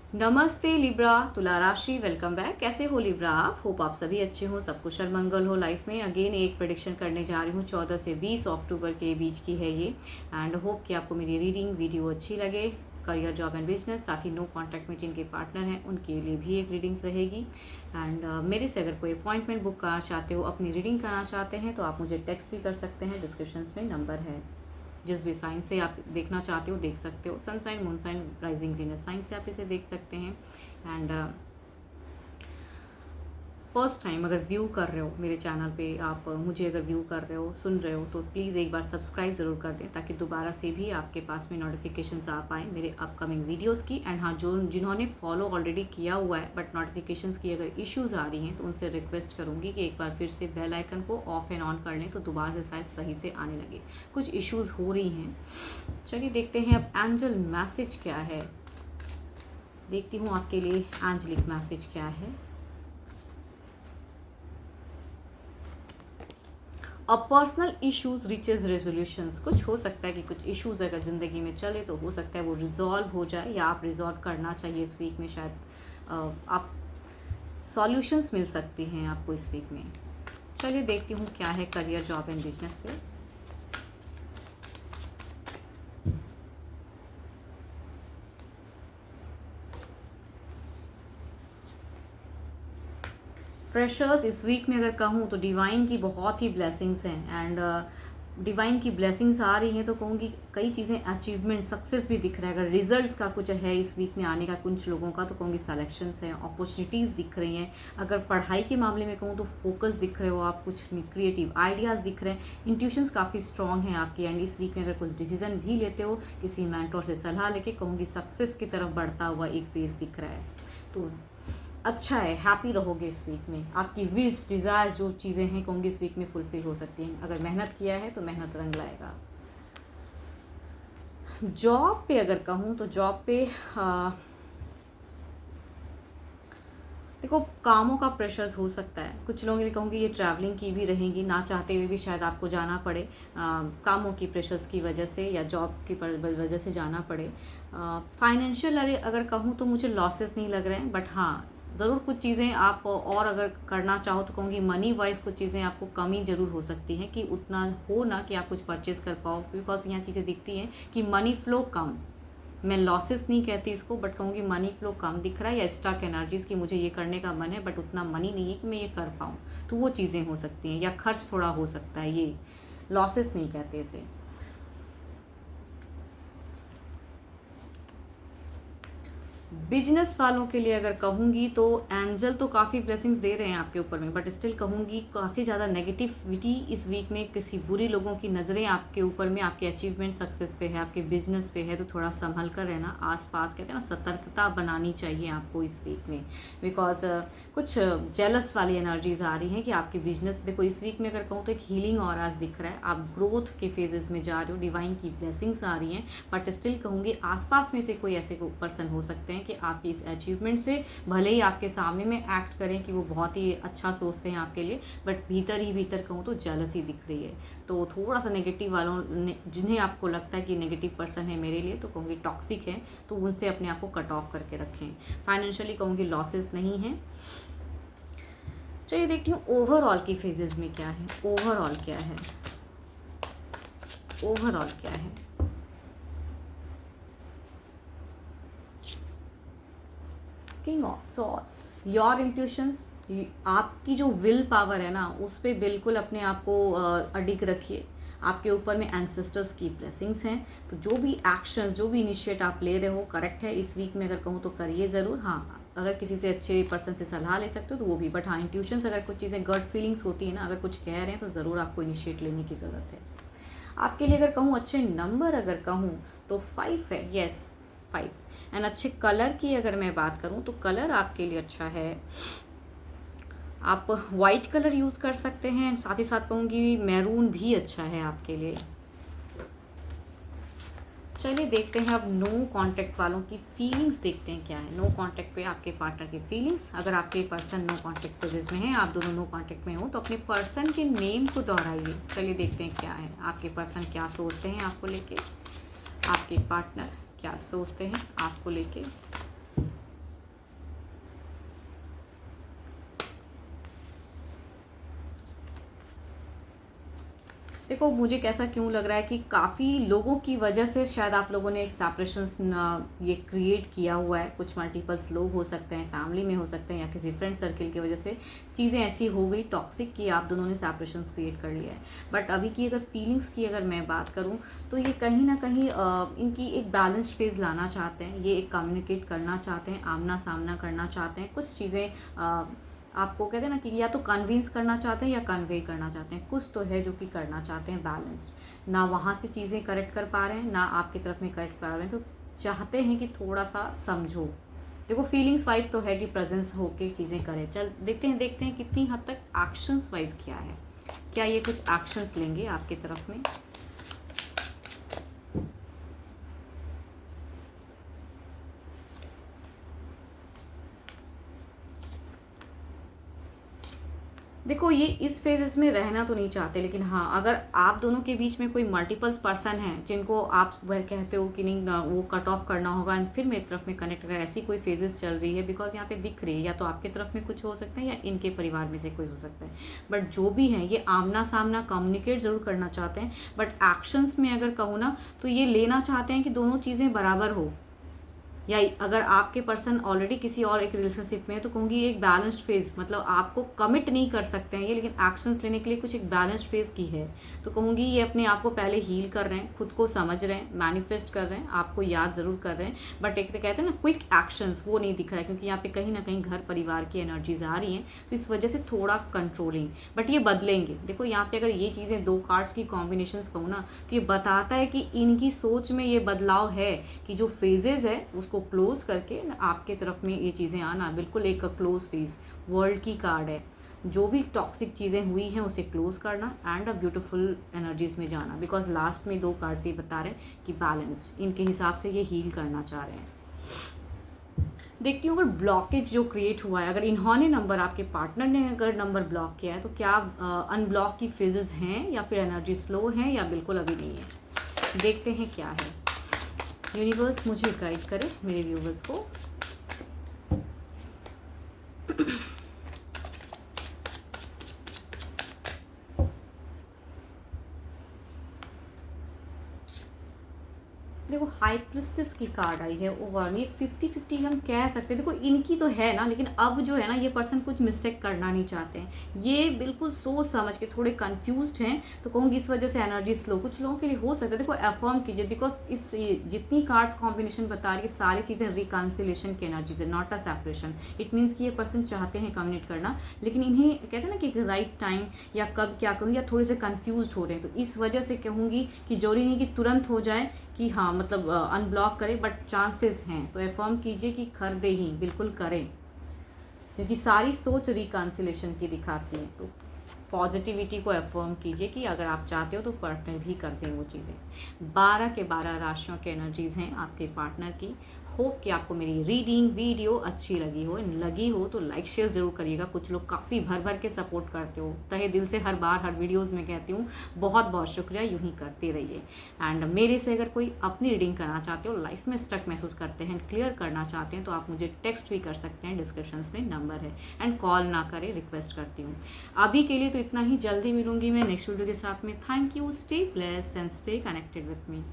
नमस्ते लिब्रा, तुला राशि, वेलकम बैक। कैसे हो लिब्रा आप? होप आप सभी अच्छे हो, सब कुशल मंगल हो लाइफ में। अगेन एक प्रेडिक्शन करने जा रही हूँ, 14 से 20 अक्टूबर के बीच की है ये। एंड होप कि आपको मेरी रीडिंग वीडियो अच्छी लगे। करियर, जॉब एंड बिजनेस, साथ ही नो कॉन्टैक्ट में जिनके पार्टनर हैं उनके लिए भी एक रीडिंग्स रहेगी। एंड मेरे से अगर कोई अपॉइंटमेंट बुक करना चाहते हो, अपनी रीडिंग कराना चाहते हैं, तो आप मुझे टेक्स्ट भी कर सकते हैं। डिस्क्रिप्शन में नंबर है। जिस भी साइन से आप देखना चाहते हो देख सकते हो। Sun sign, moon sign, rising Venus sign से आप इसे देख सकते हैं। एंड फर्स्ट टाइम अगर व्यू कर रहे हो मेरे चैनल पे, आप मुझे अगर व्यू कर रहे हो, सुन रहे हो, तो प्लीज़ एक बार सब्सक्राइब ज़रूर कर दें, ताकि दोबारा से भी आपके पास में नोटिफिकेशंस आ पाए मेरे अपकमिंग वीडियोस की। एंड हाँ, जो जिन्होंने फॉलो ऑलरेडी किया हुआ है बट नोटिफिकेशंस की अगर इश्यूज़ आ रही हैं, तो उनसे रिक्वेस्ट करूँगी कि एक बार फिर से बेल आइकन को ऑफ एंड ऑन कर लें, तो दोबारा से शायद सही से आने लगे। कुछ इश्यूज़ हो रही हैं। चलिए देखते हैं अब एंजल मैसेज क्या है। देखती हूँ आपके लिए एंजलिक मैसेज क्या है। A personal issues riches resolutions. कुछ हो सकता है कि कुछ इश्यूज अगर ज़िंदगी में चले तो हो सकता है वो रिजॉल्व हो जाए, या आप रिजॉल्व करना चाहिए इस वीक में। शायद आप सॉल्यूशंस मिल सकती हैं आपको इस वीक में। चलिए देखती हूँ क्या है करियर, जॉब एंड बिजनेस पे। फ्रेशर्स इस वीक में अगर कहूँ तो डिवाइन की बहुत ही ब्लेसिंग्स हैं। एंड डिवाइन की ब्लेसिंग्स आ रही हैं तो कहूँगी कई चीज़ें, अचीवमेंट, सक्सेस भी दिख रहा है। अगर रिजल्ट्स का कुछ है इस वीक में आने का कुछ लोगों का, तो कहूँगी सलेक्शंस हैं, अपॉर्चुनिटीज़ दिख रही हैं। अगर पढ़ाई के मामले में कहूँ तो फोकस दिख रहे हो आप, कुछ क्रिएटिव आइडियाज़ दिख रहे हैं। इंट्यूशंस काफ़ी स्ट्रॉन्ग हैं आपकी। एंड इस वीक में अगर कुछ डिसीजन भी लेते हो, किसी मेंटोर से सलाह लेके, कहूँगी सक्सेस की तरफ बढ़ता हुआ एक फेस दिख रहा है। तो अच्छा है, हैप्पी रहोगे इस वीक में। आपकी विश, डिज़ायर, जो चीज़ें हैं कहूँगी इस वीक में फुलफिल हो सकती हैं। अगर मेहनत किया है तो मेहनत रंग लाएगा। जॉब पे अगर कहूँ तो जॉब पे देखो, कामों का प्रेशर्स हो सकता है। कुछ लोगों के लिए कहूँगी ये ट्रैवलिंग की भी रहेंगी, ना चाहते हुए भी शायद आपको जाना पड़े, कामों की प्रेशर्स की वजह से या जॉब की वजह से जाना पड़े। फाइनेंशियल अगर कहूँ तो मुझे लॉसेस नहीं लग रहे हैं, बट हाँ ज़रूर कुछ चीज़ें आप और अगर करना चाहो तो कहूँगी मनी वाइज कुछ चीज़ें आपको कमी ज़रूर हो सकती हैं, कि उतना हो ना कि आप कुछ परचेज़ कर पाओ। बिकॉज यहाँ चीज़ें दिखती हैं कि मनी फ्लो कम, मैं लॉसेस नहीं कहती इसको, बट कहूँगी मनी फ्लो कम दिख रहा है, या स्टॉक एनर्जीज़ की मुझे ये करने का मन है बट उतना मनी नहीं है कि मैं ये कर पाऊँ, तो वो चीज़ें हो सकती हैं। या खर्च थोड़ा हो सकता है, ये लॉसेस नहीं कहते इसे। बिजनेस वालों के लिए अगर कहूँगी तो एंजल तो काफ़ी ब्लेसिंग्स दे रहे हैं आपके ऊपर में, बट स्टिल कहूँगी काफ़ी ज़्यादा नेगेटिविटी इस वीक में, किसी बुरी लोगों की नज़रें आपके ऊपर में, आपके अचीवमेंट सक्सेस पे है, आपके बिजनेस पे है, तो थोड़ा संभल कर रहना। आसपास कहते हैं ना, सतर्कता बनानी चाहिए आपको इस वीक में। बिकॉज कुछ जेलस वाली एनर्जीज आ रही हैं कि आपके बिजनेस, देखो इस वीक में अगर कहूँ तो एक हीलिंग ऑराज दिख रहा है, आप ग्रोथ के फेजेस में जा रहे हो, डिवाइन की ब्लेसिंग्स आ रही हैं। बट स्टिल कहूँगी आसपास में से कोई ऐसे पर्सन हो सकते हैं कि आपकी इस अचीवमेंट से भले ही आपके सामने में एक्ट करें कि वो बहुत ही अच्छा सोचते हैं आपके लिए, बट भीतर ही भीतर कहूँ तो जेलसी दिख रही है। तो थोड़ा सा नेगेटिव वालों ने, जिन्हें आपको लगता है कि नेगेटिव पर्सन है मेरे लिए, तो कहूँगी टॉक्सिक है, तो उनसे अपने आप को कट ऑफ करके रखें। फाइनेंशियली कहूँगी लॉसेस नहीं है। चलिए देखती हूँ ओवरऑल की फेजेस में क्या है। ओवरऑल क्या है, ओवरऑल क्या है। King of swords, your intuitions, आपकी जो विल पावर है ना, उस पर बिल्कुल अपने आप को अडिग रखिए। आपके ऊपर में एंसेस्टर्स की ब्लेसिंग्स हैं, तो जो भी एक्शंस, जो भी इनिशिएट आप ले रहे हो करेक्ट है। इस वीक में अगर कहूँ तो करिए ज़रूर। हाँ, अगर किसी से अच्छे पर्सन से सलाह ले सकते हो तो वो भी, बट हाँ इंट्यूशंस, अगर कुछ चीज़ें गट फीलिंग्स होती है ना, अगर कुछ कह रहे हैं तो ज़रूर आपको इनिशिएट लेने की ज़रूरत है। आपके लिए अगर कहूँ अच्छे नंबर अगर कहूँ तो 5 है, येस 5। एंड अच्छे कलर की अगर मैं बात करूँ तो कलर आपके लिए अच्छा है, आप वाइट कलर यूज़ कर सकते हैं। साथ ही साथ कहूँगी मैरून भी अच्छा है आपके लिए। चलिए देखते हैं अब नो कांटेक्ट वालों की फीलिंग्स, देखते हैं क्या है नो कांटेक्ट पे आपके पार्टनर की फीलिंग्स। अगर आपके पर्सन नो कांटेक्ट पेजेस में हैं, आप दोनों नो कांटेक्ट में हो, तो अपने पर्सन के नेम को दोहराइए। चलिए देखते हैं क्या है, आपके पर्सन क्या सोचते हैं आपको लेके, आपके पार्टनर क्या सोचते हैं आपको लेके। देखो मुझे कैसा क्यों लग रहा है कि काफ़ी लोगों की वजह से शायद आप लोगों ने एक सेपरेशन ये क्रिएट किया हुआ है। कुछ मल्टीपल्स लोग हो सकते हैं, फैमिली में हो सकते हैं, या किसी फ्रेंड सर्किल की वजह से चीज़ें ऐसी हो गई टॉक्सिक कि आप दोनों ने सेपरेशंस क्रिएट कर लिया है। बट अभी की अगर फीलिंग्स की अगर मैं बात करूँ तो ये कहीं ना कहीं इनकी एक बैलेंस्ड फेज़ लाना चाहते हैं, ये एक कम्युनिकेट करना चाहते हैं, आमना सामना करना चाहते हैं। कुछ चीज़ें आपको कहते हैं ना कि या तो कन्विंस करना चाहते हैं या कन्वे करना चाहते हैं, कुछ तो है जो कि करना चाहते हैं बैलेंस्ड। ना वहाँ से चीज़ें करेक्ट कर पा रहे हैं, ना आपकी तरफ में करेक्ट कर रहे हैं, तो चाहते हैं कि थोड़ा सा समझो। देखो फीलिंग्स वाइज तो है कि प्रेजेंस होके चीज़ें करें। चल देखते हैं कितनी हद तक एक्शंस वाइज क्या है, क्या ये कुछ एक्शंस लेंगे आपकी तरफ में। देखो ये इस फेजेस में रहना तो नहीं चाहते, लेकिन हाँ अगर आप दोनों के बीच में कोई मल्टीपल्स पर्सन हैं जिनको आप वह कहते हो कि नहीं वो कट ऑफ करना होगा एंड फिर मेरी तरफ में कनेक्ट करें, ऐसी कोई फेजेस चल रही है, बिकॉज यहाँ पे दिख रही है या तो आपके तरफ में कुछ हो सकता है या इनके परिवार में से कोई हो सकता है। बट जो भी है ये आमना सामना कम्युनिकेट ज़रूर करना चाहते हैं, बट एक्शंस में अगर कहूँ ना तो ये लेना चाहते हैं कि दोनों चीज़ें बराबर हो। या अगर आपके पर्सन ऑलरेडी किसी और एक रिलेशनशिप में है तो कहूँगी एक बैलेंस्ड फेज, मतलब आपको कमिट नहीं कर सकते हैं ये, लेकिन एक्शंस लेने के लिए कुछ एक बैलेंस्ड फेज की है। तो कहूँगी ये अपने आप को पहले हील कर रहे हैं, खुद को समझ रहे हैं, मैनिफेस्ट कर रहे हैं, आपको याद ज़रूर कर रहे हैं, बट एक तो कहते हैं ना क्विक एक्शंस वो नहीं दिख रहा है, क्योंकि यहाँ पे कहीं ना कहीं घर परिवार की एनर्जीज आ रही हैं, तो इस वजह से थोड़ा कंट्रोलिंग। बट ये बदलेंगे। देखो यहाँ पे अगर ये चीज़ें दो कार्ड्स की कॉम्बिनेशन कहूँ ना तो ये बताता है कि इनकी सोच में ये बदलाव है कि जो फेजेस है उसको क्लोज करके आपके तरफ में ये चीज़ें आना, बिल्कुल एक क्लोज फेज वर्ल्ड की कार्ड है। जो भी टॉक्सिक चीज़ें हुई हैं उसे क्लोज करना एंड अ ब्यूटीफुल एनर्जीज में जाना, बिकॉज लास्ट में दो कार्ड से बता रहे हैं कि बैलेंस्ड, इनके हिसाब से ये हील करना चाह रहे हैं। देखती हूँ अगर ब्लॉकेज जो क्रिएट हुआ है, अगर इन्होंने नंबर आपके पार्टनर ने अगर नंबर ब्लॉक किया है तो क्या अनब्लॉक की फेजेस हैं या फिर एनर्जी स्लो है या बिल्कुल अभी नहीं है। देखते हैं क्या है। यूनिवर्स मुझे गाइड करे मेरे व्यूवर्स को। देखो हाई प्रिस्टेस की कार्ड आई है ओवर, ये 50-50 हम कह सकते हैं। देखो इनकी तो है ना, लेकिन अब जो है ना ये पर्सन कुछ मिस्टेक करना नहीं चाहते हैं, ये बिल्कुल सोच समझ के थोड़े कंफ्यूज्ड हैं, तो कहूँगी इस वजह से एनर्जी स्लो कुछ लोगों के लिए हो सकता है। देखो अफर्म कीजिए, बिकॉज इस जितनी कार्ड्स कॉम्बिनेशन बता रही है सारी चीज़ें रिकन्सिलेशन की एनर्जीज है, not a separation. It means कि ये पर्सन चाहते हैं कम्युनिकेट करना, लेकिन इन्हें कहते हैं ना कि एक राइट टाइम या कब क्या करूँ, या थोड़े से कन्फ्यूज हो रहे हैं, तो इस वजह से कहूँगी कि जरूरी नहीं कि तुरंत हो जाए कि हाँ मतलब अनब्लॉक करें, बट चांसेस हैं, तो अफर्म कीजिए कि कर दे ही बिल्कुल करें, क्योंकि सारी सोच रिकन्सिलेशन की दिखाती है। तो पॉजिटिविटी को अफर्म कीजिए कि अगर आप चाहते हो तो पार्टनर भी कर दें वो चीज़ें। 12 के 12 राशियों के एनर्जीज़ हैं आपके पार्टनर की। होप कि आपको मेरी रीडिंग वीडियो अच्छी लगी हो तो लाइक शेयर ज़रूर करिएगा। कुछ लोग काफ़ी भर भर के सपोर्ट करते हो, तहे दिल से हर बार हर वीडियोज़ में कहती हूँ बहुत बहुत शुक्रिया, यूँ ही करते रहिए। एंड मेरे से अगर कोई अपनी रीडिंग करना चाहते हो, लाइफ में स्टक महसूस करते हैं, क्लियर करना चाहते हैं, तो आप मुझे टेक्स्ट भी कर सकते हैं, डिस्क्रिप्शन में नंबर है। एंड कॉल ना करें, रिक्वेस्ट करती हूँ। अभी के लिए तो इतना ही, जल्दी मिलूंगी मैं नेक्स्ट वीडियो के साथ में। Thank you, stay blessed and stay connected with me.